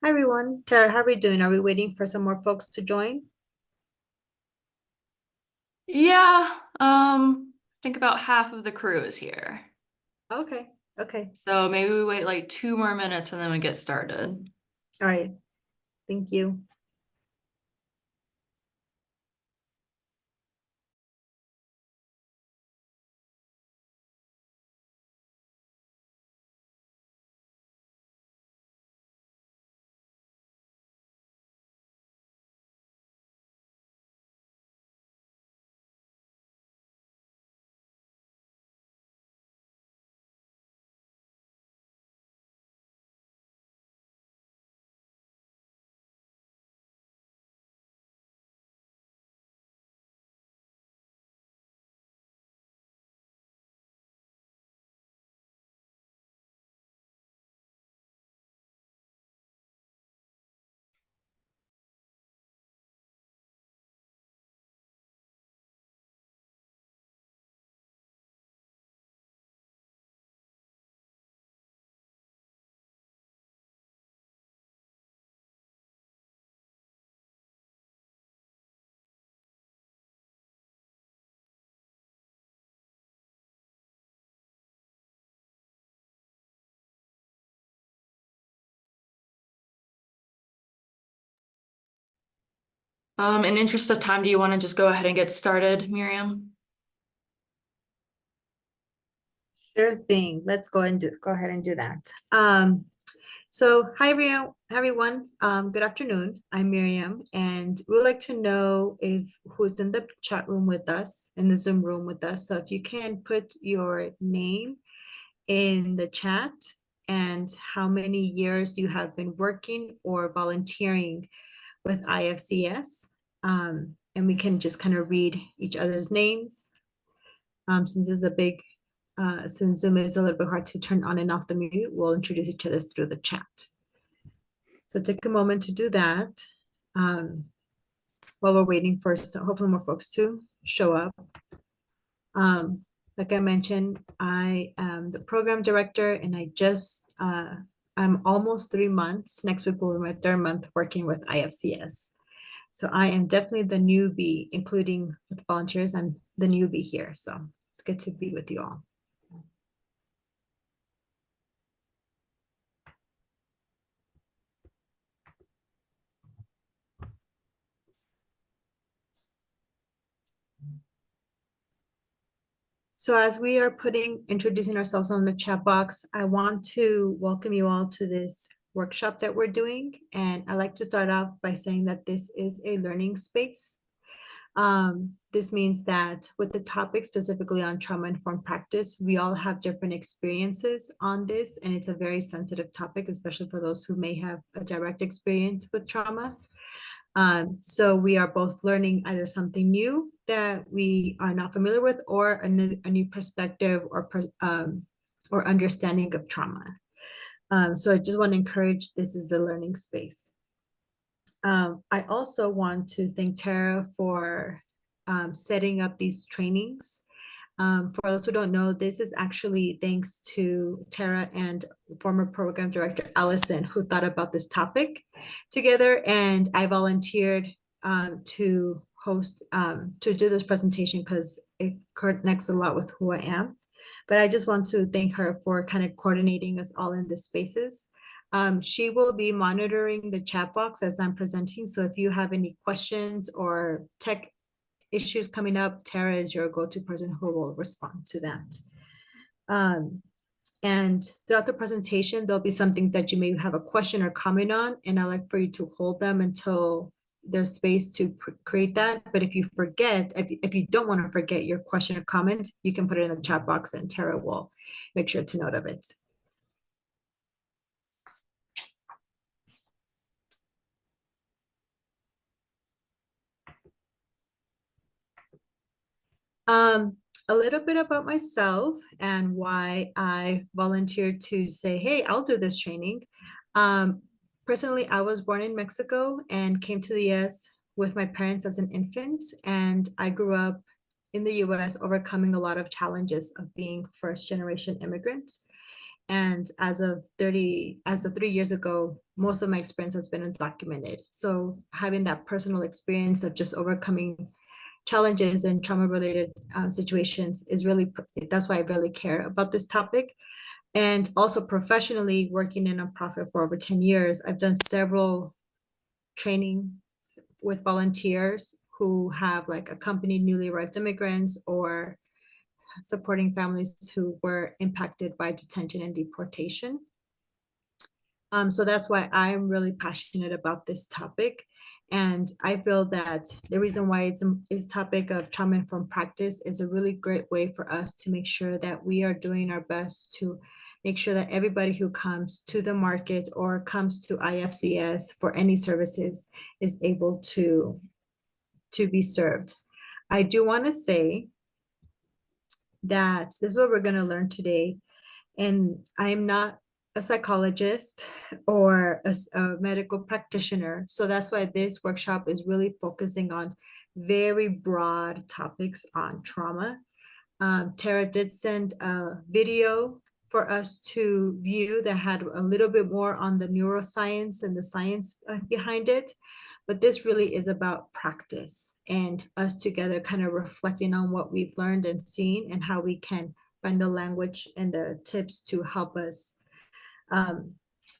Hi everyone. Tara, how are we doing? Are we waiting for some more folks to join? Yeah, I think about half of the crew is here. Okay, okay. So maybe we wait like 2 more minutes and then we get started. All right. Thank you. In interest of time, do you want to just go ahead and get started, Miriam? Sure thing. Let's go ahead and do that. Hi everyone. Good afternoon. I'm Miriam, and we would like to know if who's in the chat room with us, in the Zoom room with us. So if you can put your name in the chat and how many years you have been working or volunteering with IFCS. And we can just kind of read each other's names. Since this is a big, since Zoom is a little bit hard to turn on and off the mute, we'll introduce each other through the chat. So take a moment to do that while we're waiting for hopefully more folks to show up. Like I mentioned, I am the program director and I'm almost 3 months. Next week will be my third month working with IFCS. So I am definitely the newbie, including with volunteers. I'm the newbie here. So it's good to be with you all. So as we are introducing ourselves on the chat box, I want to welcome you all to this workshop that we're doing. And I like to start off by saying that this is a learning space. This means that with the topic specifically on trauma-informed practice, we all have different experiences on this, and it's a very sensitive topic, especially for those who may have a direct experience with trauma. So we are both learning either something new that we are not familiar with, or a new perspective or understanding of trauma. So I just want to encourage this is a learning space. I also want to thank Tara for setting up these trainings. For those who don't know, this is actually thanks to Tara and former program director Allison, who thought about this topic together. And I volunteered to to do this presentation because it connects a lot with who I am. But I just want to thank her for kind of coordinating us all in the spaces. She will be monitoring the chat box as I'm presenting. So if you have any questions or tech issues coming up, Tara is your go-to person who will respond to that. And throughout the presentation, there'll be something that you may have a question or comment on, and I'd like for you to hold them until there's space to create that. But if you forget, if you don't want to forget your question or comment, you can put it in the chat box and Tara will make sure to note of it. A little bit about myself and why I volunteered to say, hey, I'll do this training. Personally, I was born in Mexico and came to the US with my parents as an infant, and I grew up in the US overcoming a lot of challenges of being first generation immigrants. And as of 3 years ago, most of my experience has been undocumented. So having that personal experience of just overcoming challenges and trauma related situations is really, that's why I really care about this topic. And also professionally working in a nonprofit for over 10 years, I've done several trainings with volunteers who have like accompanied newly arrived immigrants or supporting families who were impacted by detention and deportation. So that's why I'm really passionate about this topic. And I feel that the reason why it's is topic of trauma-informed practice is a really great way for us to make sure that we are doing our best to make sure that everybody who comes to the market or comes to IFCS for any services is able to be served. I do want to say that this is what we're going to learn today. And I'm not a psychologist or a medical practitioner. So that's why this workshop is really focusing on very broad topics on trauma. Tara did send a video for us to view that had a little bit more on the neuroscience and the science behind it. But this really is about practice and us together kind of reflecting on what we've learned and seen and how we can find the language and the tips to help us um,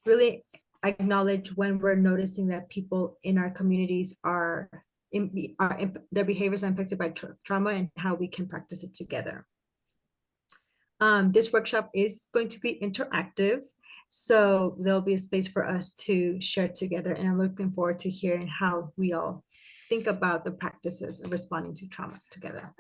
really acknowledge when we're noticing that people in our communities their behaviors are impacted by trauma and how we can practice it together. This workshop is going to be interactive, so there'll be a space for us to share together, and I'm looking forward to hearing how we all think about the practices of responding to trauma together.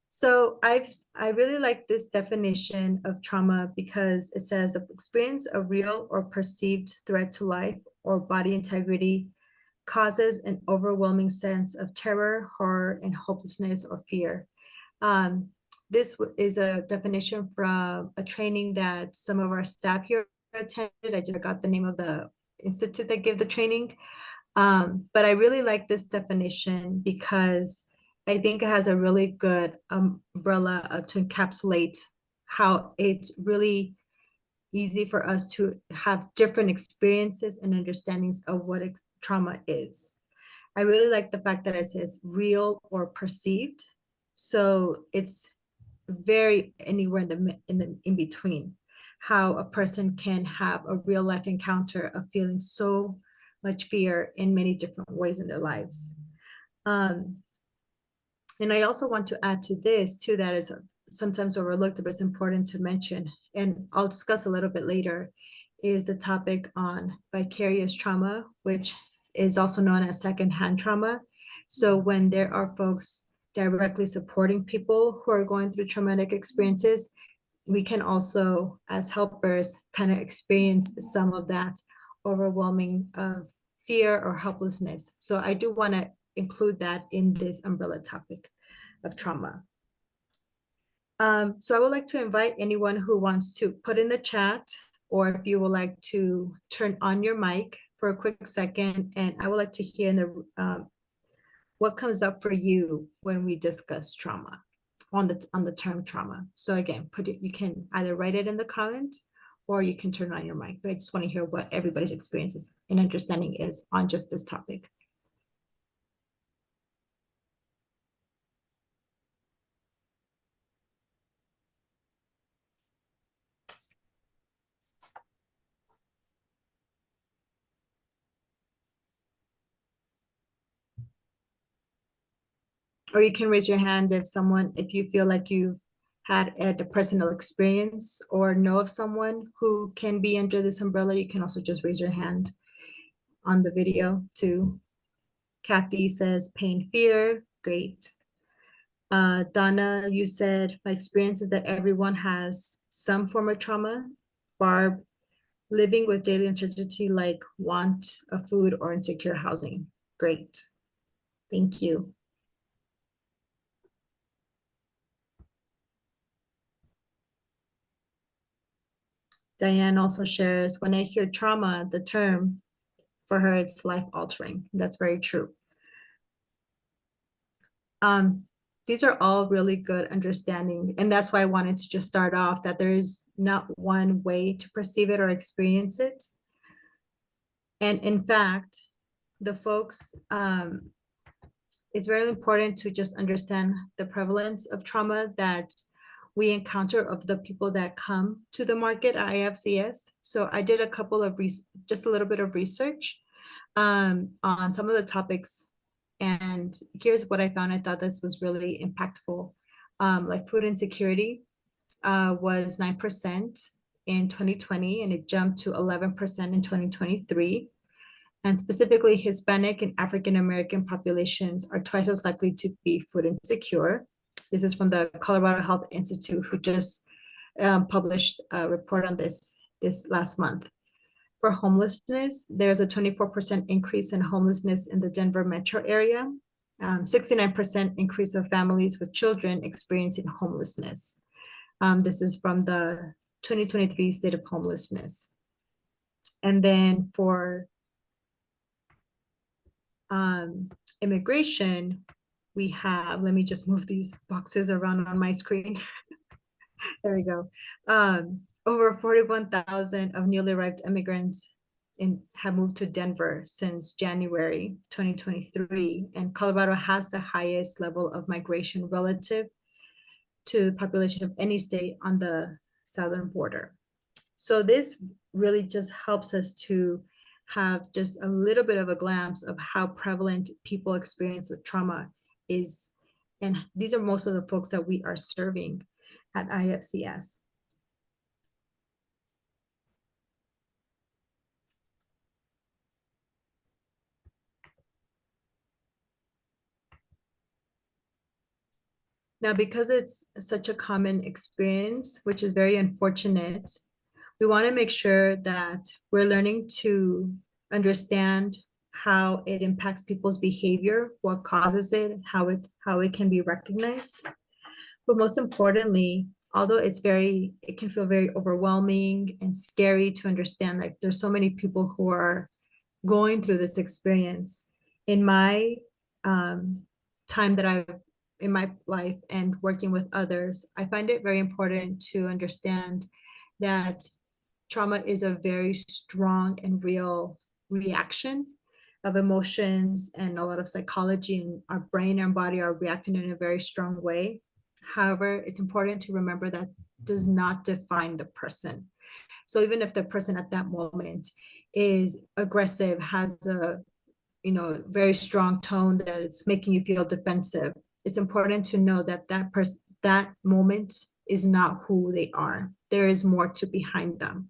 So I really like this definition of trauma because it says the experience of real or perceived threat to life or body integrity causes an overwhelming sense of terror, horror, and hopelessness or fear. Um, this is a definition from a training that some of our staff here attended. I just forgot the name of the institute that gave the training. But I really like this definition because I think it has a really good umbrella to encapsulate how it's really easy for us to have different experiences and understandings of what trauma is. I really like the fact that it says real or perceived. So it's very anywhere in between, how a person can have a real life encounter of feeling so much fear in many different ways in their lives. Um, and I also want to add to this too, that is sometimes overlooked, but it's important to mention, and I'll discuss a little bit later, is the topic on vicarious trauma, which is also known as secondhand trauma. So when there are folks directly supporting people who are going through traumatic experiences, we can also, as helpers, kind of experience some of that overwhelming of fear or helplessness. So I do want to include that in this umbrella topic of trauma. So I would like to invite anyone who wants to put in the chat, or if you would like to turn on your mic for a quick second, and I would like to hear in the what comes up for you when we discuss trauma on the term trauma. So again, put it, you can either write it in the comment or you can turn on your mic, but I just want to hear what everybody's experiences and understanding is on just this topic. Or you can raise your hand if you feel like you've had a personal experience or know of someone who can be under this umbrella. You can also just raise your hand on the video too. Kathy says pain, fear, great. Donna, you said my experience is that everyone has some form of trauma. Barb, living with daily uncertainty like want of food or insecure housing. Great. Thank you. Diane also shares, when I hear trauma, the term for her, it's life altering. That's very true. Um, these are all really good understanding, and that's why I wanted to just start off that there is not one way to perceive it or experience it. And in fact, the folks, it's very important to just understand the prevalence of trauma that we encounter of the people that come to the market at IFCS. So I did a couple of just a little bit of research on some of the topics. And here's what I found. I thought this was really impactful. Like food insecurity was 9% in 2020, and it jumped to 11% in 2023. And specifically, Hispanic and African American populations are twice as likely to be food insecure. This is from the Colorado Health Institute, who just published a report on this last month. For homelessness, there's a 24% increase in homelessness in the Denver metro area, 69% increase of families with children experiencing homelessness. This is from the 2023 State of Homelessness. And then for immigration, we have, let me just move these boxes around on my screen. There we go. Over 41,000 of newly arrived immigrants have moved to Denver since January 2023, and Colorado has the highest level of migration relative to the population of any state on the southern border. So this really just helps us to have just a little bit of a glimpse of how prevalent people experience with trauma is. And these are most of the folks that we are serving at IFCS. Now, because it's such a common experience, which is very unfortunate, we want to make sure that we're learning to understand how it impacts people's behavior, what causes it, how it can be recognized. But most importantly, although it can feel very overwhelming and scary to understand, like there's so many people who are going through this experience. In my time that I've in my life and working with others, I find it very important to understand that trauma is a very strong and real reaction of emotions, and a lot of psychology, and our brain and body are reacting in a very strong way. However, it's important to remember that does not define the person. So even if the person at that moment is aggressive, has a very strong tone that it's making you feel defensive, it's important to know that that moment is not who they are. There is more to behind them.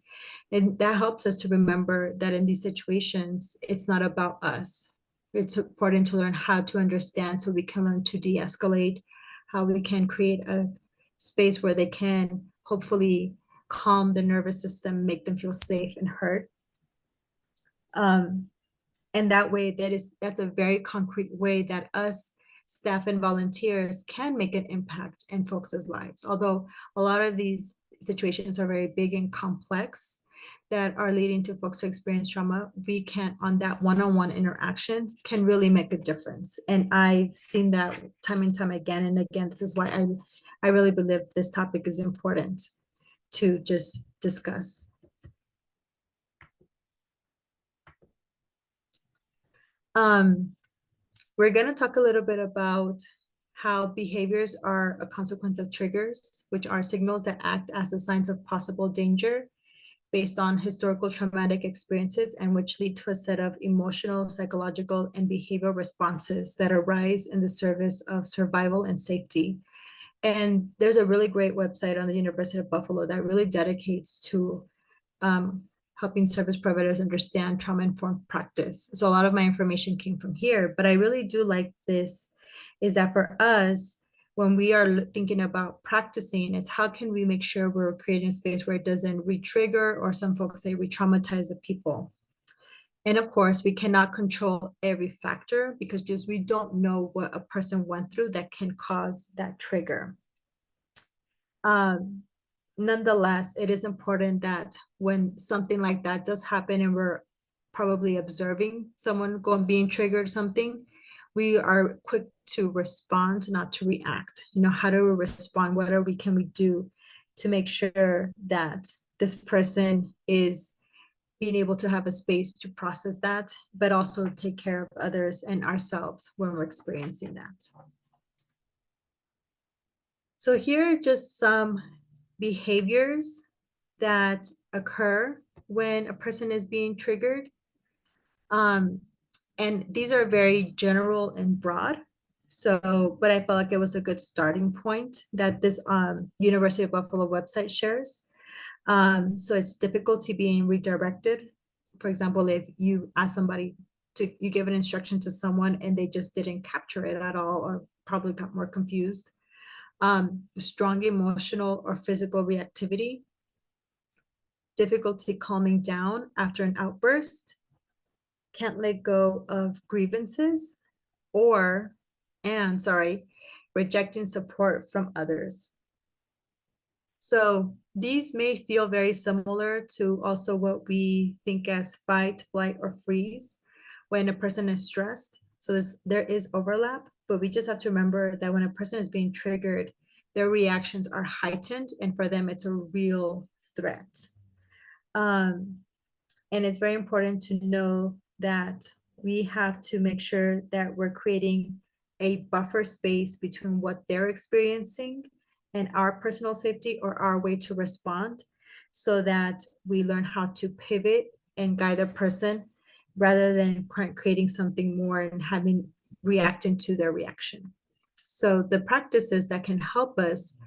And that helps us to remember that in these situations, it's not about us. It's important to learn how to understand so we can learn to de-escalate, how we can create a space where they can hopefully calm the nervous system, make them feel safe and heard. And that way, that's a very concrete way that us staff and volunteers can make an impact in folks' lives. Although a lot of these situations are very big and complex that are leading to folks to experience trauma, we can, on that one-on-one interaction, can really make a difference. And I've seen that time and time again and again. This is why I really believe this topic is important to just discuss. We're going to talk a little bit about how behaviors are a consequence of triggers, which are signals that act as the signs of possible danger based on historical traumatic experiences, and which lead to a set of emotional, psychological, and behavioral responses that arise in the service of survival and safety. And there's a really great website on the University of Buffalo that really dedicates to helping service providers understand trauma-informed practice. So a lot of my information came from here, but I really do like this, is that for us, when we are thinking about practicing, is how can we make sure we're creating a space where it doesn't re-trigger, or some folks say re-traumatize the people. And of course, we cannot control every factor because just we don't know what a person went through that can cause that trigger. Nonetheless, it is important that when something like that does happen and we're probably observing someone being triggered something, we are quick to respond, not to react. How do we respond? Can we do to make sure that this person is being able to have a space to process that, but also take care of others and ourselves when we're experiencing that. So here are just some behaviors that occur when a person is being triggered. And these are very general and broad. So, but I felt like it was a good starting point that this University of Buffalo website shares. So it's difficulty being redirected. For example, if you ask somebody you give an instruction to someone and they just didn't capture it at all, or probably got more confused. Strong emotional or physical reactivity, difficulty calming down after an outburst, can't let go of grievances, or, and sorry, rejecting support from others. So these may feel very similar to also what we think as fight, flight, or freeze when a person is stressed. So there is overlap, but we just have to remember that when a person is being triggered, their reactions are heightened, and for them, it's a real threat. And it's very important to know that we have to make sure that we're creating a buffer space between what they're experiencing and our personal safety or our way to respond, so that we learn how to pivot and guide a person rather than creating something more and having reacting to their reaction. So the practices that can help us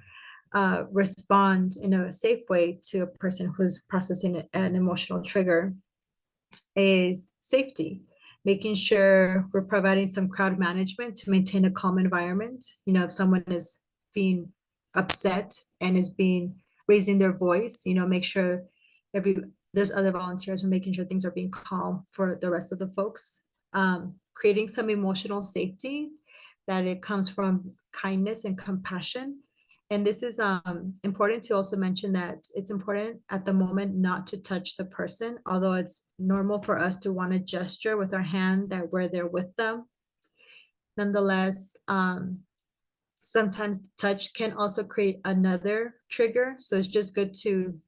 respond in a safe way to a person who's processing an emotional trigger is safety, making sure we're providing some crowd management to maintain a calm environment. If someone is being upset and is being raising their voice, make sure there's other volunteers who are making sure things are being calm for the rest of the folks. Creating some emotional safety, that it comes from kindness and compassion. And this is important to also mention that it's important at the moment not to touch the person, although it's normal for us to want to gesture with our hand that we're there with them. Nonetheless, sometimes touch can also create another trigger. So it's just good to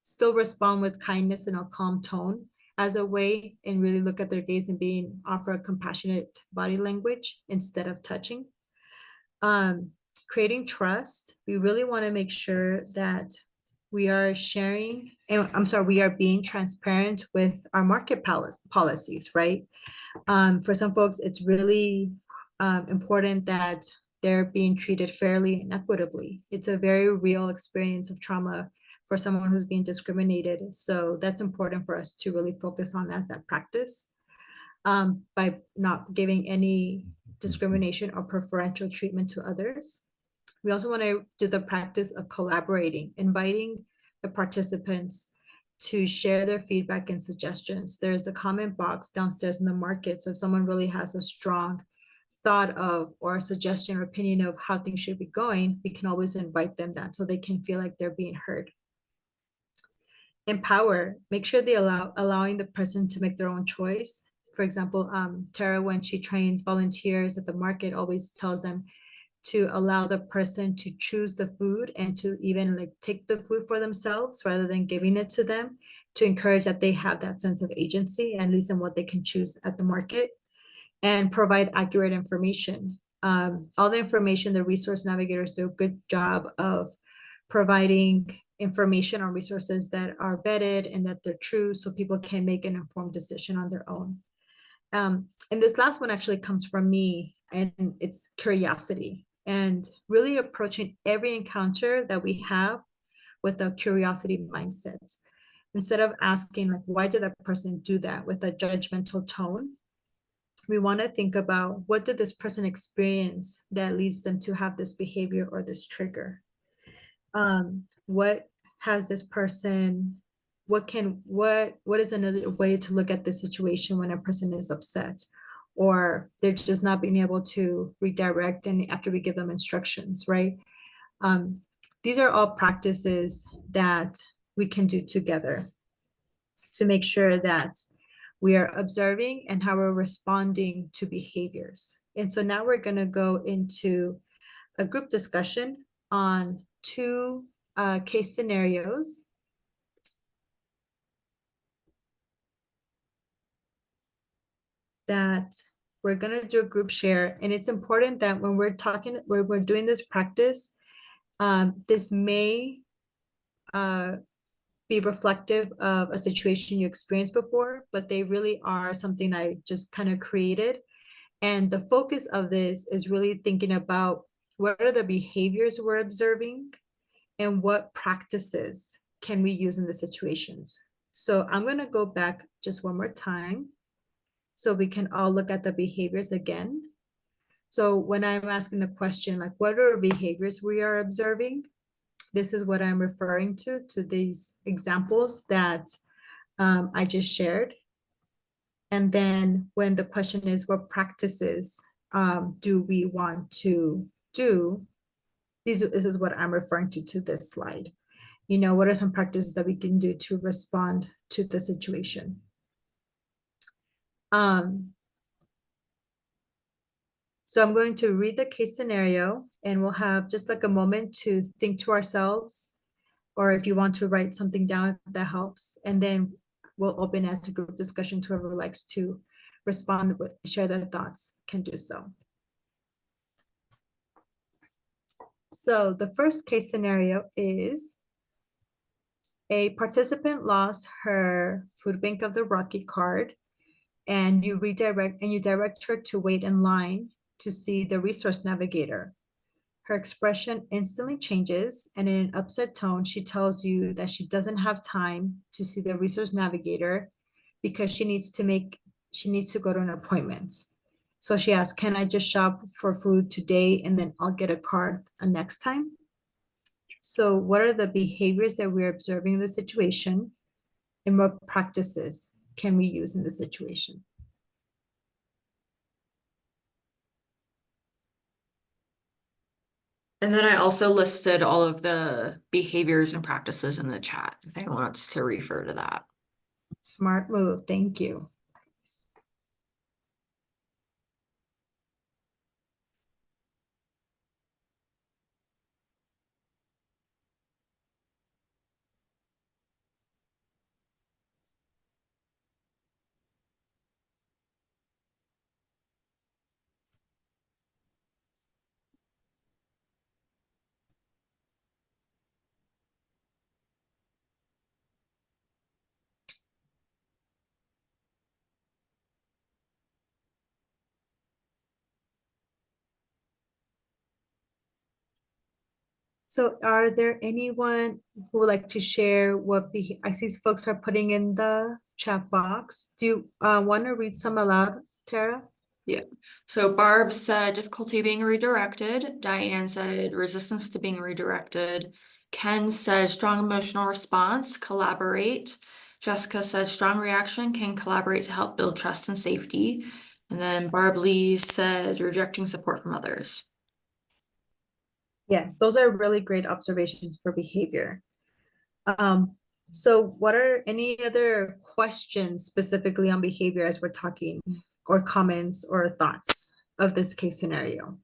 still respond with kindness and a calm tone as a way, and really look at their gaze and offer a compassionate body language instead of touching. Creating trust, we really want to make sure that we are sharing, and we are being transparent with our market policies, right? For some folks, it's really important that they're being treated fairly and equitably. It's a very real experience of trauma for someone who's being discriminated. So that's important for us to really focus on as that practice, by not giving any discrimination or preferential treatment to others. We also want to do the practice of collaborating, inviting the participants to share their feedback and suggestions. There's a comment box downstairs in the market. So if someone really has a strong thought of or a suggestion or opinion of how things should be going, we can always invite them that so they can feel like they're being heard. Empower, make sure they allowing the person to make their own choice. For example, Tara, when she trains volunteers at the market, always tells them to allow the person to choose the food and to even like take the food for themselves rather than giving it to them, to encourage that they have that sense of agency, at least in what they can choose at the market, and provide accurate information. All the information, the resource navigators do a good job of providing information on resources that are vetted and that they're true, so people can make an informed decision on their own. And this last one actually comes from me, and it's curiosity, and really approaching every encounter that we have with a curiosity mindset. Instead of asking, like, why did that person do that, with a judgmental tone, we want to think about, what did this person experience that leads them to have this behavior or this trigger? What has this person, what is another way to look at the situation when a person is upset, or they're just not being able to redirect and after we give them instructions, right? These are all practices that we can do together to make sure that we are observing, and how we're responding to behaviors. And so now we're going to go into a group discussion on two case scenarios. That we're going to do a group share. And it's important that when we're doing this practice, this may be reflective of a situation you experienced before, but they really are something I just kind of created. And the focus of this is really thinking about what are the behaviors we're observing and what practices can we use in the situations. So I'm going to go back just one more time so we can all look at the behaviors again. So when I'm asking the question, like, what are behaviors we are observing? This is what I'm referring to these examples that I just shared. And then when the question is, what practices do we want to do? This is what I'm referring to this slide. You know, what are some practices that we can do to respond to the situation? So I'm going to read the case scenario and we'll have just like a moment to think to ourselves, or if you want to write something down, that helps. And then we'll open as a group discussion to whoever likes to respond with, share their thoughts, can do so. So the first case scenario is a participant lost her food bank of the Rocky card, and you direct her to wait in line to see the resource navigator. Her expression instantly changes, and in an upset tone, she tells you that she doesn't have time to see the resource navigator because she needs to go to an appointment. So she asks, can I just shop for food today and then I'll get a card next time? So what are the behaviors that we're observing in the situation, and what practices can we use in the situation? And then I also listed all of the behaviors and practices in the chat, if anyone wants to refer to that. Smart move, thank you. So are there anyone who would like to share I see folks are putting in the chat box. Do you want to read some aloud, Tara? Yeah. So Barb said difficulty being redirected. Diane said resistance to being redirected. Ken said strong emotional response, collaborate. Jessica said strong reaction can collaborate to help build trust and safety. And then Barb Lee said rejecting support from others. Yes, those are really great observations for behavior. So what are any other questions specifically on behavior as we're talking, or comments or thoughts of this case scenario?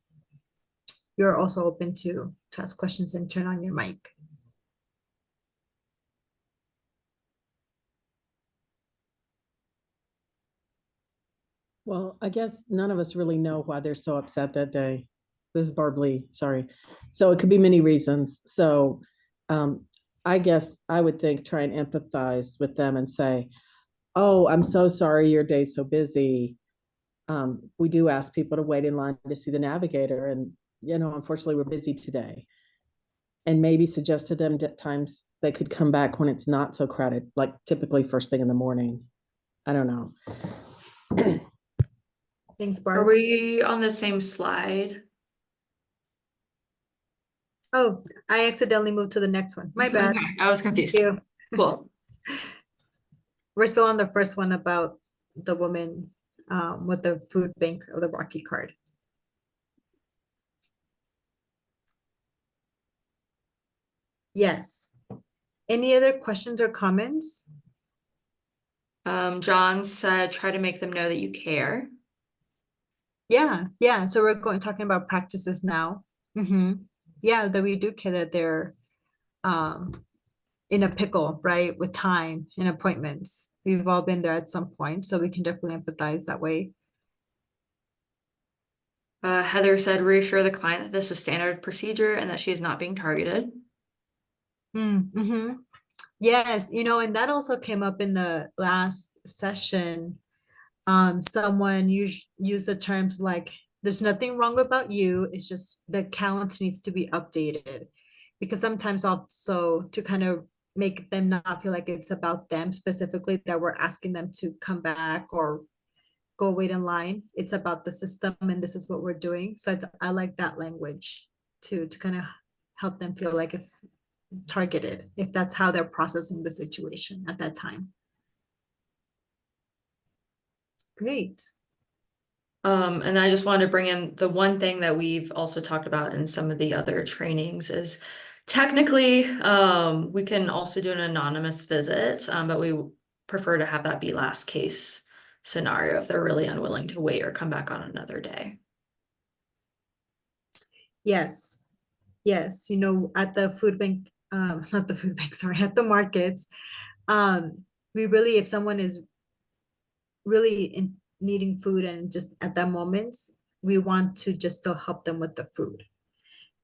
You're also open to ask questions and turn on your mic. Well, I guess none of us really know why they're so upset that day. This is Barb Lee, sorry. So it could be many reasons. So I guess I would think try and empathize with them and say, oh, I'm so sorry your day's so busy. We do ask people to wait in line to see the navigator, and unfortunately we're busy today. And maybe suggest to them that times they could come back when it's not so crowded, like typically first thing in the morning. I don't know. Thanks, Are Barb. we on the same slide? Oh, I accidentally moved to the next one. My bad. Okay, I was Thank confused. you. Cool. We're still on the first one about the woman with the food bank of the Rocky card. Yes. Any other questions or comments? John said, try to make them know that you care. Yeah. So we're talking about practices now. Yeah, that we do care that they're um in a pickle, right? With time and appointments. We've all been there at some point, so we can definitely empathize that way. Heather said, reassure the client that this is standard procedure and that she is not being targeted. Mm-hmm. Yes, and that also came up in the last session. Someone used the terms like, there's nothing wrong about you, it's just the count needs to be updated. Because sometimes also to kind of make them not feel like it's about them specifically, that we're asking them to come back or go wait in line. It's about the system and this is what we're doing. So I like that language to kind of help them feel like it's targeted, if that's how they're processing the situation at that time. Great. And I just wanted to bring in the one thing that we've also talked about in some of the other trainings is technically, we can also do an anonymous visit, but we prefer to have that be last case scenario if they're really unwilling to wait or come back on another day. Yes. Yes. At the food bank, not the food bank, sorry, at the market, we really, if someone is really needing food and just at that moment, we want to just still help them with the food.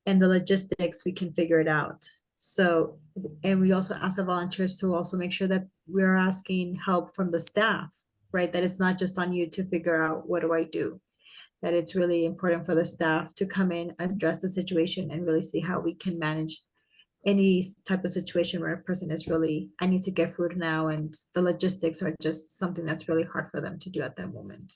And the logistics, we can figure it out. So, and we also ask the volunteers to also make sure that we're asking help from the staff, right? That it's not just on you to figure out what do I do, that it's really important for the staff to come in, address the situation, and really see how we can manage any type of situation where a person is really, I need to get food now, and the logistics are just something that's really hard for them to do at that moment.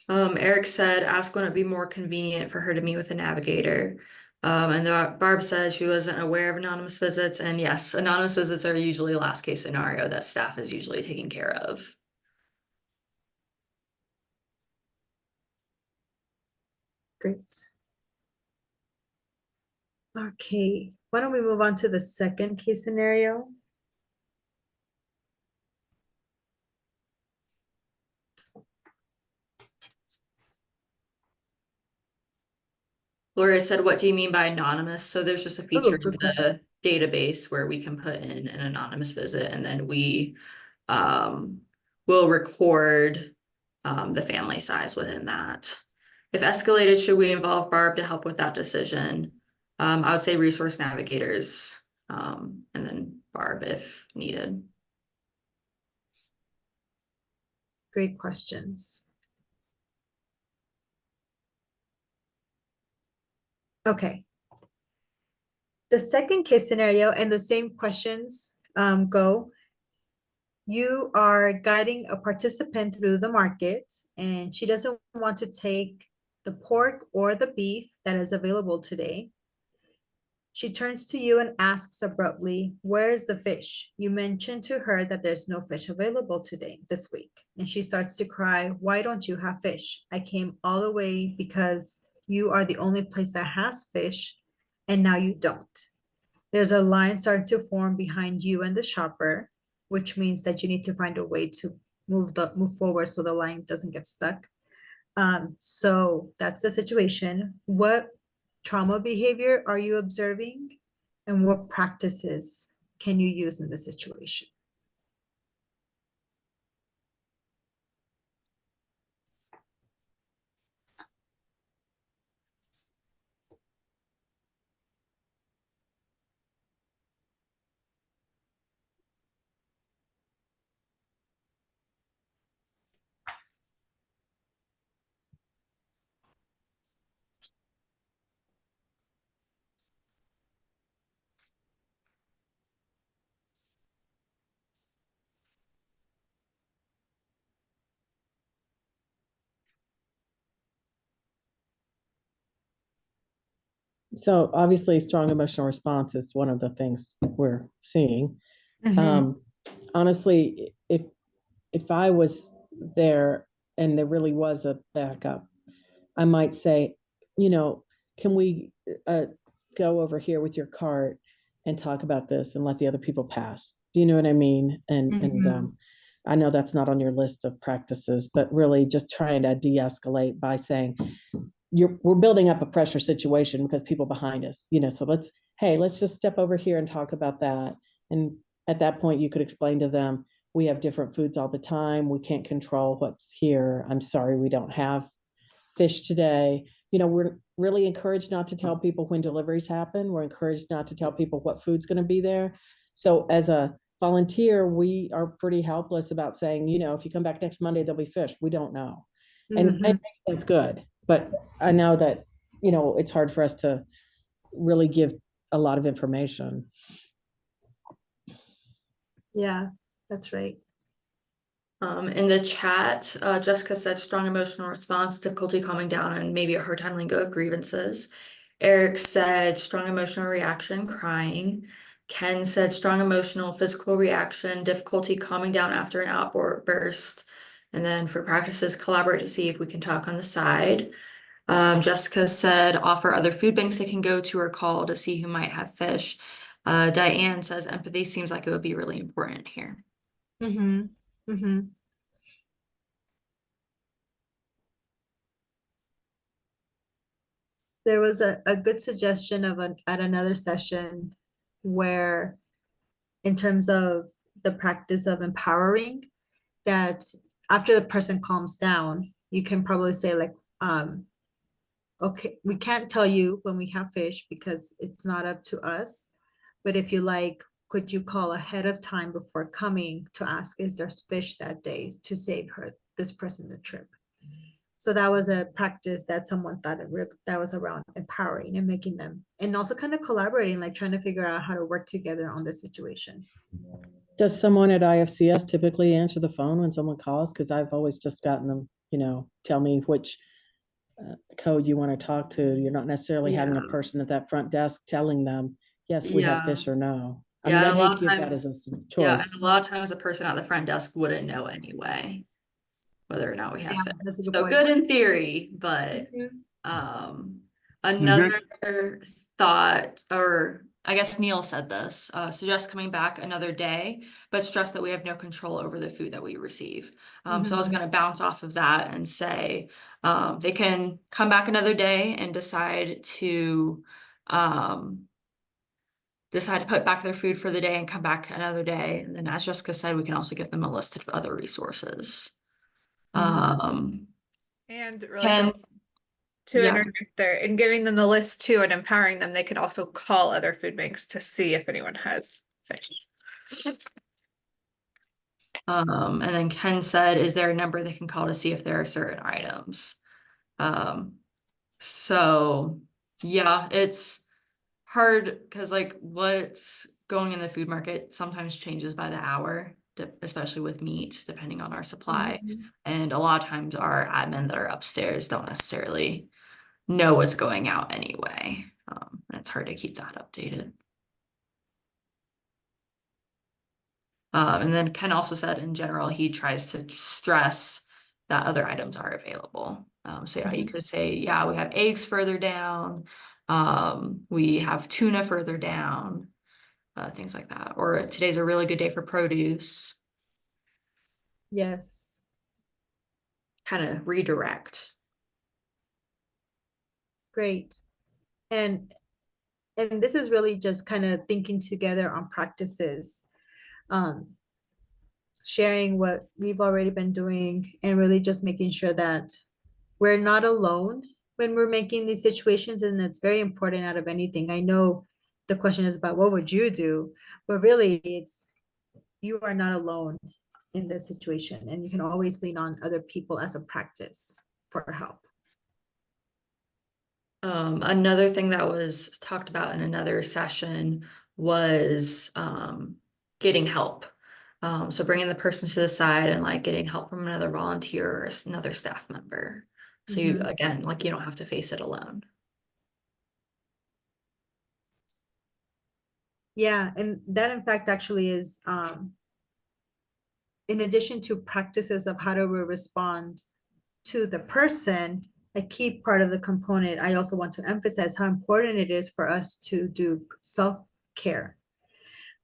Eric said, ask when it'd be more convenient for her to meet with a navigator. Barb said she wasn't aware of anonymous visits. And yes, anonymous visits are usually last case scenario that staff is usually taking care of. Great. Okay, why don't we move on to the second case scenario? Gloria said, what do you mean by anonymous? So there's just a Oh, feature in good question. the database where we can put in an anonymous visit and then we will record the family size within that. If escalated, should we involve Barb to help with that decision? I would say resource navigators, and then Barb if needed. Great questions. Okay. The second case scenario and the same questions go. You are guiding a participant through the market, and she doesn't want to take the pork or the beef that is available today. She turns to you and asks abruptly, where is the fish? You mentioned to her that there's no fish available today, this week. And she starts to cry, why don't you have fish? I came all the way because you are the only place that has fish, and now you don't. There's a line starting to form behind you and the shopper, which means that you need to find a way to move forward so the line doesn't get stuck. So that's the situation. What trauma behavior are you observing? And what practices can you use in this situation? So obviously, strong emotional response is one of the things we're seeing. Mhm. Honestly, if I was there and there really was a backup, I might say, can we go over here with your cart and talk about this and let the other people pass? Do you know what I mean? And Mhm. I know that's not on your list of practices, but really just trying to de-escalate by saying, we're building up a pressure situation because people behind us, so let's just step over here and talk about that. And at that point, you could explain to them, we have different foods all the time. We can't control what's here. I'm sorry, we don't have fish today. We're really encouraged not to tell people when deliveries happen. We're encouraged not to tell people what food's going to be there. So as a volunteer, we are pretty helpless about saying, if you come back next Monday, there'll be fish. We don't know. And I think that's good. But I know that, it's hard for us to really give a lot of information. Yeah, that's right. In the chat, Jessica said strong emotional response, difficulty calming down, and maybe a hard time letting go of grievances. Eric said strong emotional reaction, crying. Ken said strong emotional physical reaction, difficulty calming down after an outburst. And then for practices, collaborate to see if we can talk on the side. Jessica said offer other food banks they can go to or call to see who might have fish. Diane says empathy seems like it would be really important here. Mm-hmm. Mm-hmm. There was a good suggestion at another session where, in terms of the practice of empowering, that after the person calms down, you can probably say like, okay, we can't tell you when we have fish because it's not up to us. But if you like, could you call ahead of time before coming to ask, is there fish that day to save this person the trip? So that was a practice that someone thought that was around empowering and making them, and also kind of collaborating, like trying to figure out how to work together on the situation. Does someone at IFCS typically answer the phone when someone calls? Because I've always just gotten them, tell me which code you want to talk to. You're not necessarily having a person at that front desk telling them, yes, we have fish or no. I mean, I'd hate to give that as a Yeah, choice. and a lot of times the person at the front desk wouldn't know anyway, whether or not we have Yeah, fish. that's a good So point. good in theory, but another thought, or I guess Neil said this, suggest coming back another day, but stress that we have no control over the food that we receive. So I was gonna bounce off of that and say, they can come back another day and decide to put back their food for the day and come back another day. And then as Jessica said, we can also give them a list of other resources. Mhm. And really Ken, quick, to yeah. interject there, in giving them the list too and empowering them, they could also call other food banks to see if anyone has fish. And then Ken said, is there a number they can call to see if there are certain items? So yeah, it's hard because like what's going in the food market sometimes changes by the hour, especially with meat, depending on our supply. And a lot of times our admin that are upstairs don't necessarily know what's going out anyway. And it's hard to keep that updated. And then Ken also said in general, he tries to stress that other items are available. So yeah, you could say, yeah, we have eggs further down. We have tuna further down, things like that. Or today's a really good day for produce. Yes. Kind of redirect. Great. And this is really just kind of thinking together on practices, sharing what we've already been doing, and really just making sure that we're not alone when we're making these situations. And that's very important out of anything. I know the question is about what would you do, but really it's, you are not alone in this situation, and you can always lean on other people as a practice for help. Another thing that was talked about in another session was getting help. So bringing the person to the side and like getting help from another volunteer or another staff member. So you, again, like you don't have to face it alone. Yeah, and that in fact actually is, in addition to practices of how to respond to the person, a key part of the component, I also want to emphasize how important it is for us to do self-care.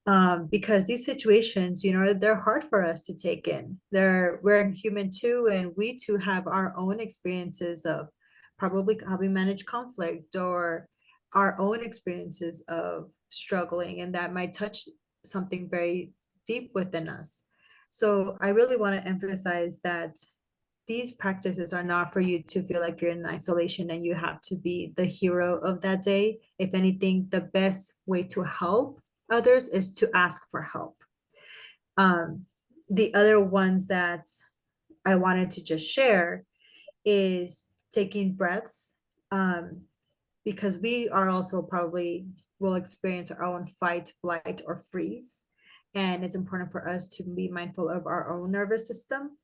Because these situations, they're hard for us to take in. We're human too, and we too have our own experiences of probably how we manage conflict, or our own experiences of struggling, and that might touch something very deep within us. So I really want to emphasize that these practices are not for you to feel like you're in isolation and you have to be the hero of that day. If anything, the best way to help others is to ask for help. The other ones that I wanted to just share is taking breaths, because we are also probably will experience our own fight, flight, or freeze. And it's important for us to be mindful of our own nervous system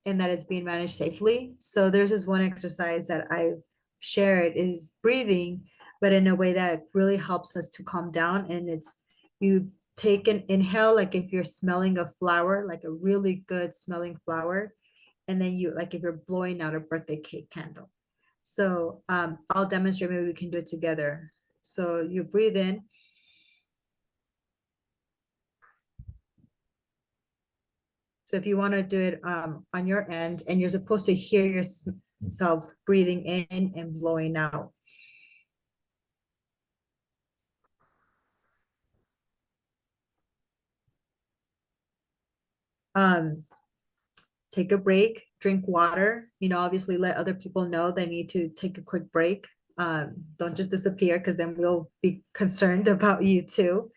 and that it's being managed safely. So there's this one exercise that I've shared is breathing, but in a way that really helps us to calm down. And it's you take an inhale, like if you're smelling a flower, like a really good smelling flower, and then you like if you're blowing out a birthday cake candle. So I'll demonstrate, maybe we can do it together. So you breathe in. So if you want to do it on your end, and you're supposed to hear yourself breathing in and blowing out. Take a break, drink water, obviously let other people know they need to take a quick break. Don't just disappear, because then we'll be concerned about you too.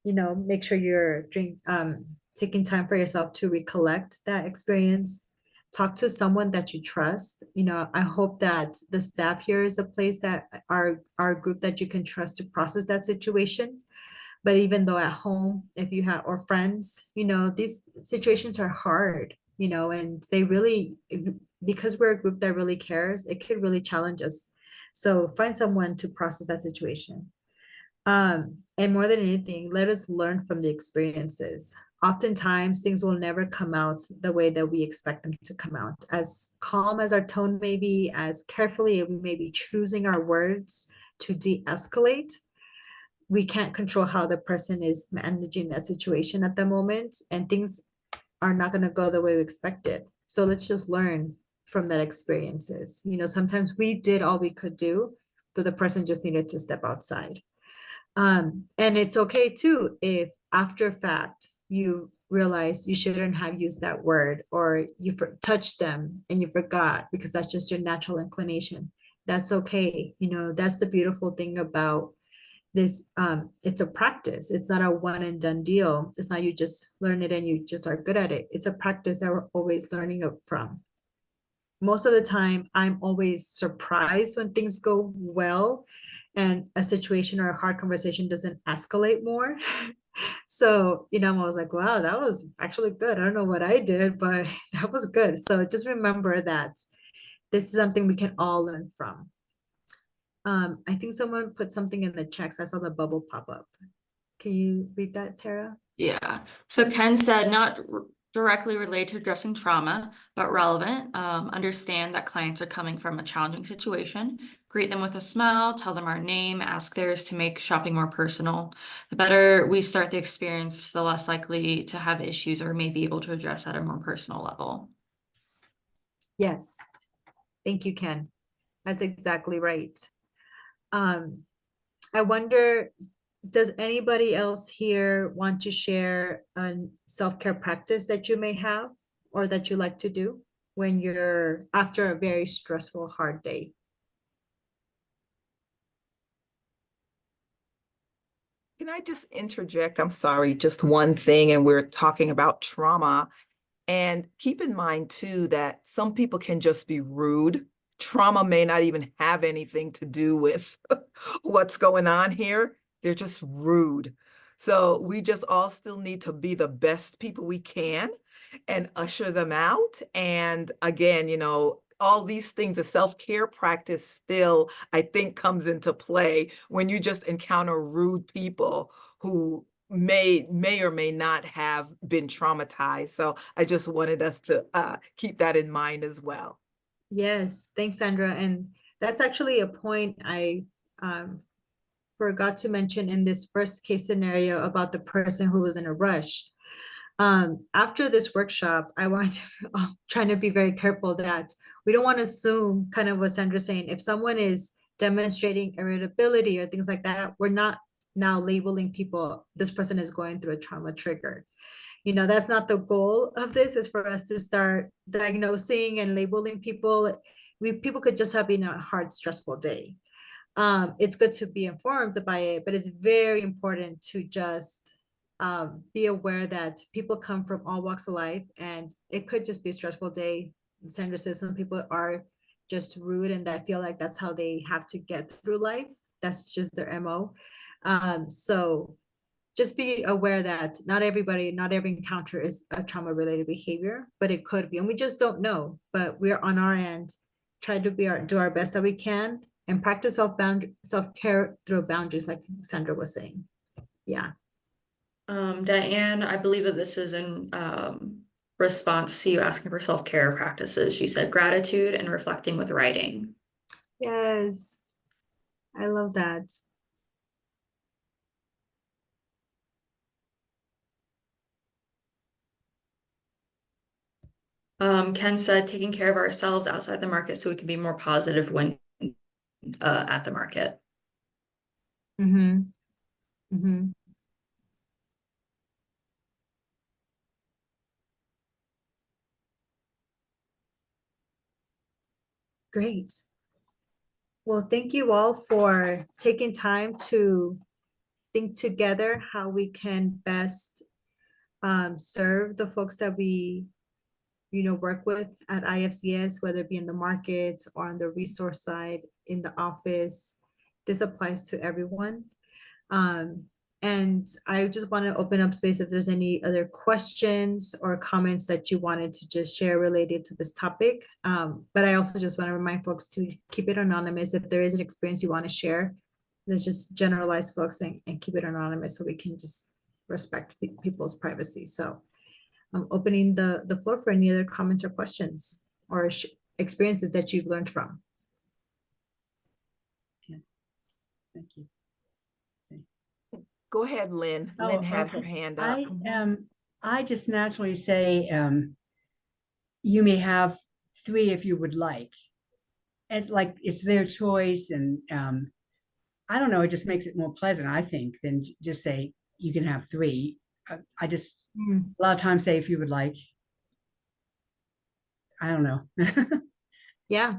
Make sure you're taking time for yourself to recollect that experience. Talk to someone that you trust. I hope that the staff here is a place that our group that you can trust to process that situation. But even though at home, if you have, or friends, these situations are hard, and they really, because we're a group that really cares, it could really challenge us. So find someone to process that situation. And more than anything, let us learn from the experiences. Oftentimes, things will never come out the way that we expect them to come out. As calm as our tone may be, as carefully we may be choosing our words to de-escalate, we can't control how the person is managing that situation at the moment, and things are not going to go the way we expected. So let's just learn from that experiences. Sometimes we did all we could do, but the person just needed to step outside. And it's okay too if after fact you realize you shouldn't have used that word, or you touched them and you forgot because that's just your natural inclination. That's okay. That's the beautiful thing about this. It's a practice. It's not a one and done deal. It's not you just learn it and you just are good at it. It's a practice that we're always learning from. Most of the time, I'm always surprised when things go well and a situation or a hard conversation doesn't escalate more. So, I'm always like, wow, that was actually good. I don't know what I did, but that was good. So just remember that this is something we can all learn from. I think someone put something in the checks. I saw the bubble pop up. Can you read that, Tara? Yeah, so Ken said not directly related to addressing trauma, but relevant. Understand that clients are coming from a challenging situation. Greet them with a smile, tell them our name, ask theirs to make shopping more personal. The better we start the experience, the less likely to have issues or may be able to address at a more personal level. Yes. Thank you, Ken. That's exactly right. I wonder, does anybody else here want to share a self-care practice that you may have or that you like to do when you're after a very stressful, hard day? Can I just interject? I'm sorry, just one thing, and we're talking about trauma. And keep in mind too that some people can just be rude. Trauma may not even have anything to do with what's going on here. They're just rude. So we just all still need to be the best people we can and usher them out. And again, all these things, the self-care practice still, I think, comes into play when you just encounter rude people who may or may not have been traumatized. So I just wanted us to keep that in mind as well. Yes, thanks, Sandra. And that's actually a point I forgot to mention in this first case scenario about the person who was in a rush. After this workshop, I want to, trying to be very careful that we don't want to assume kind of what Sandra's saying. If someone is demonstrating irritability or things like that, we're not now labeling people, this person is going through a trauma trigger. You know, that's not the goal of this, is for us to start diagnosing and labeling people. People could just have been a hard, stressful day. It's good to be informed by it, but it's very important to just be aware that people come from all walks of life, and it could just be a stressful day. Sandra says some people are just rude and that feel like that's how they have to get through life. That's just their MO. So just be aware that not everybody, not every encounter is a trauma related behavior, but it could be, and we just don't know. But we're on our end, try to do our best that we can, and practice self-care through boundaries, like Sandra was saying. Yeah. Diane, I believe that this is in response to you asking for self-care practices. She said gratitude and reflecting with writing. Yes, I love that. Ken said taking care of ourselves outside the market so we can be more positive when at the market. Mm-hmm. Mm-hmm. Great. Well, thank you all for taking time to think together how we can best serve the folks that we, work with at IFCS, whether it be in the market or on the resource side, in the office. This applies to everyone. And I just want to open up space if there's any other questions or comments that you wanted to just share related to this topic. But I also just want to remind folks to keep it anonymous. If there is an experience you want to share, let's just generalize folks and keep it anonymous so we can just respect people's privacy. So I'm opening the floor for any other comments or questions or experiences that you've learned from. Thank you. Go ahead, Lynn. Lynn had her hand up. I just naturally say, you may have 3 if you would like. It's like, it's their choice, and I don't know, it just makes it more pleasant, I think, than just say you can have 3. I just a lot of times say if you would like. I don't know. Yeah.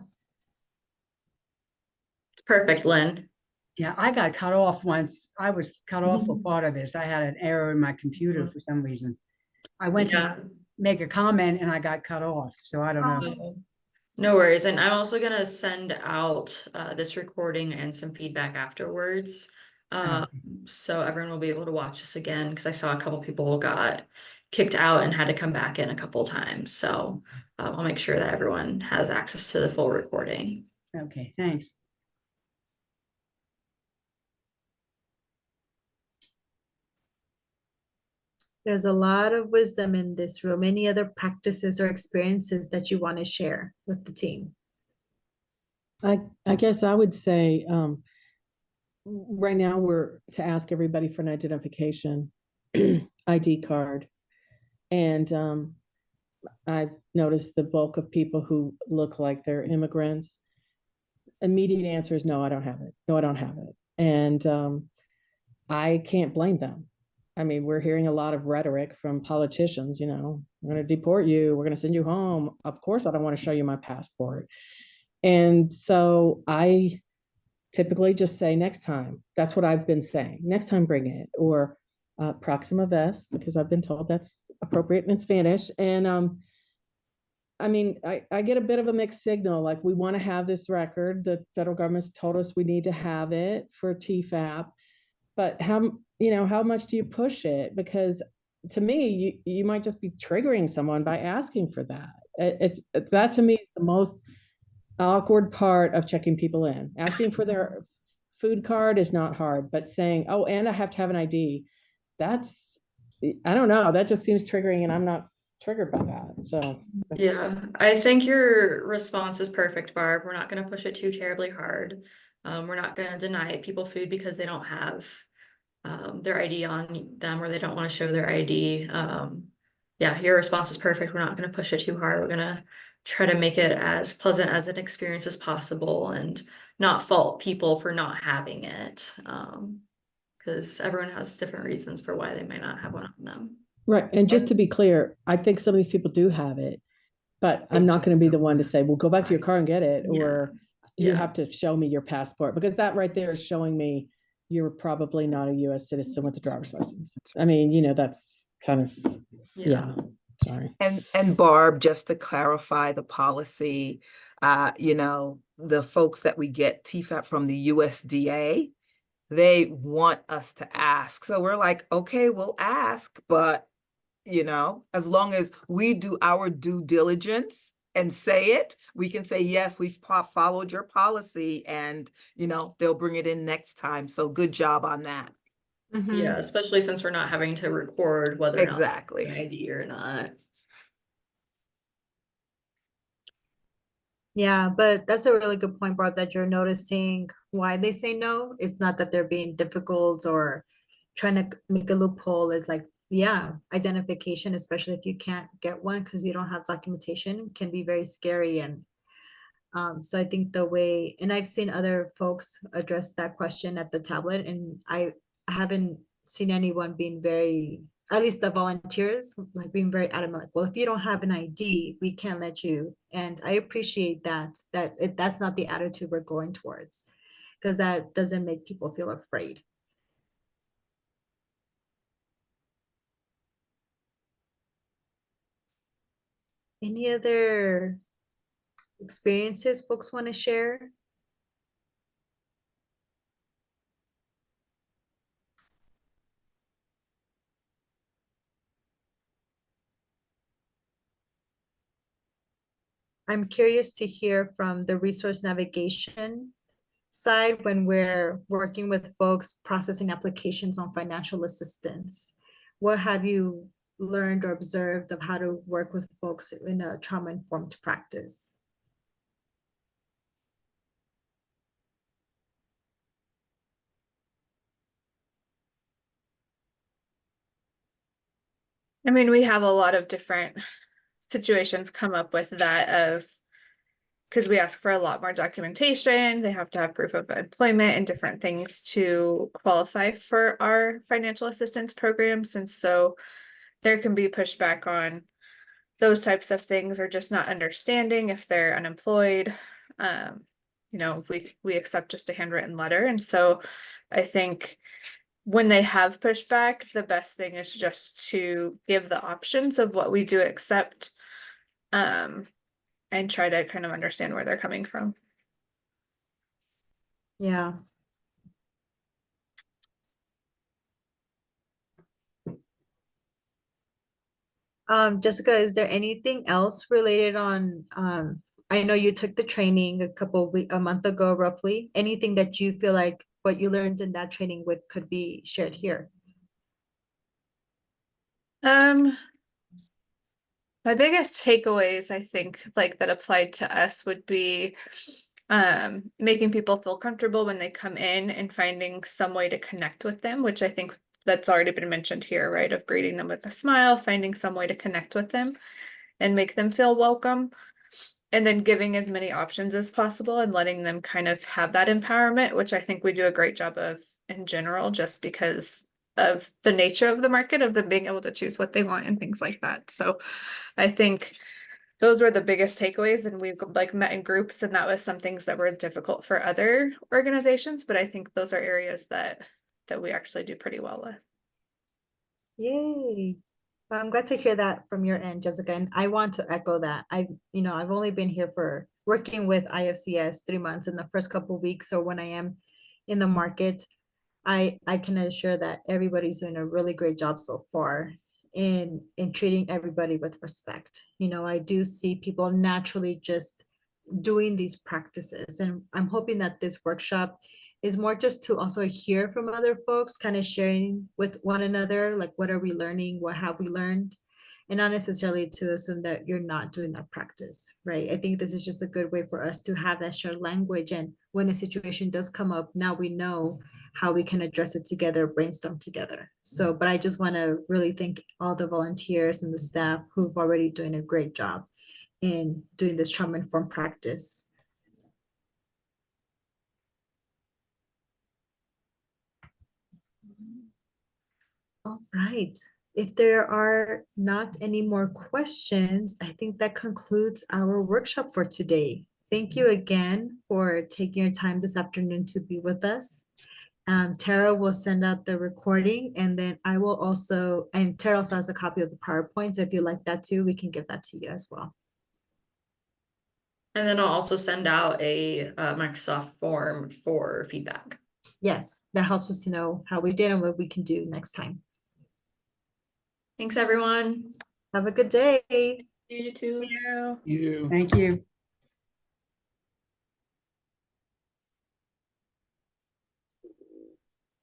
It's perfect, Lynn. Yeah, I got cut off once. I was cut off for Mhm. part of this. I had an error in my computer for some reason. I went Yeah. to make a comment and I got cut off, so I don't know. No worries. And I'm also gonna send out this recording and some feedback afterwards. So everyone will be able to watch this again, because I saw a couple people got kicked out and had to come back in a couple times. So I'll make sure that everyone has access to the full recording. Okay, thanks. There's a lot of wisdom in this room. Any other practices or experiences that you want to share with the team? I guess I would say right now we're to ask everybody for an identification ID card. And I've noticed the bulk of people who look like they're immigrants, immediate answer is no, I don't have it. No, I don't have it. And I can't blame them. I mean, we're hearing a lot of rhetoric from politicians, we're going to deport you. We're going to send you home. Of course, I don't want to show you my passport. And so I typically just say next time. That's what I've been saying. Next time, bring it. Or Proxima Vest, because I've been told that's appropriate in Spanish. And I mean, I get a bit of a mixed signal. Like, we want to have this record. The federal government's told us we need to have it for TFAP. But how much do you push it? Because to me, you might just be triggering someone by asking for that. That to me is the most awkward part of checking people in. Asking for their food card is not hard, but saying, oh, and I have to have an ID, that's, I don't know, that just seems triggering, and I'm not triggered by that. So Yeah, I think your response is perfect, Barb. We're not going to push it too terribly hard. We're not gonna deny people food because they don't have their ID on them or they don't want to show their ID. Yeah, your response is perfect. We're not gonna push it too hard. We're gonna try to make it as pleasant as an experience as possible and not fault people for not having it. Because everyone has different reasons for why they might not have one on them. Right. And just to be clear, I think some of these people do have it, but They I'm not going to just be the don't one to wanna- say, well, go back to your right. car and get it, Yeah. or you Yeah. have to show me your passport, because that right there is showing me you're probably not a US citizen with a driver's license. I mean, that's kind of, yeah, sorry. And Barb, just to clarify the policy, the folks that we get TFAP from the USDA, they want us to ask. So we're like, okay, we'll ask, but as long as we do our due diligence and say it, we can say, yes, we've followed your policy, and they'll bring it in next time. So good job on that. Mhm. Yeah, especially since we're not having to record whether or not someone's Exactly. an ID or not. Yeah, but that's a really good point, Barb, that you're noticing why they say no. It's not that they're being difficult or trying to make a loophole. It's like, yeah, identification, especially if you can't get one because you don't have documentation, can be very scary. And so I think the way, and I've seen other folks address that question at the tablet, and I haven't seen anyone being very, at least the volunteers, like being very adamant, like, well, if you don't have an ID, we can't let you. And I appreciate that's not the attitude we're going towards, because that doesn't make people feel afraid. Any other experiences folks want to share? I'm curious to hear from the resource navigation side when we're working with folks processing applications on financial assistance. What have you learned or observed of how to work with folks in a trauma-informed practice? I mean, we have a lot of different situations come up with that of, because we ask for a lot more documentation, they have to have proof of employment and different things to qualify for our financial assistance programs. And so there can be pushback on those types of things, or just not understanding if they're unemployed. We accept just a handwritten letter. And so I think when they have pushback, the best thing is just to give the options of what we do accept, and try to kind of understand where they're coming from. Yeah. Jessica, is there anything else related on, I know you took the training a month ago roughly. Anything that you feel like what you learned in that training could be shared here? My biggest takeaways, I think, like that applied to us would be making people feel comfortable when they come in and finding some way to connect with them, which I think that's already been mentioned here, right? Of greeting them with a smile, finding some way to connect with them and make them feel welcome. And then giving as many options as possible and letting them kind of have that empowerment, which I think we do a great job of in general, just because of the nature of the market, of them being able to choose what they want and things like that. So I think those were the biggest takeaways, and we've like met in groups, and that was some things that were difficult for other organizations, but I think those are areas that we actually do pretty well with. Yay. Well, I'm glad to hear that from your end, Jessica. And I want to echo that. I've only been here for working with IFCS 3 months. In the first couple of weeks, or when I am in the market, I can assure that everybody's doing a really great job so far in treating everybody with respect. I do see people naturally just doing these practices, and I'm hoping that this workshop is more just to also hear from other folks, kind of sharing with one another, like what are we learning, what have we learned, and not necessarily to assume that you're not doing that practice, right? I think this is just a good way for us to have that shared language. And when a situation does come up, now we know how we can address it together, brainstorm together. So, but I just want to really thank all the volunteers and the staff who've already doing a great job in doing this trauma-informed practice. All right. If there are not any more questions, I think that concludes our workshop for today. Thank you again for taking your time this afternoon to be with us. Tara will send out the recording, and then I will also, and Tara also has a copy of the PowerPoint. So if you like that too, we can give that to you as well. And then I'll also send out a Microsoft form for feedback. Yes, that helps us to know how we did and what we can do next time. Thanks, everyone. Have a good day. You too. Yeah. You. Thank you.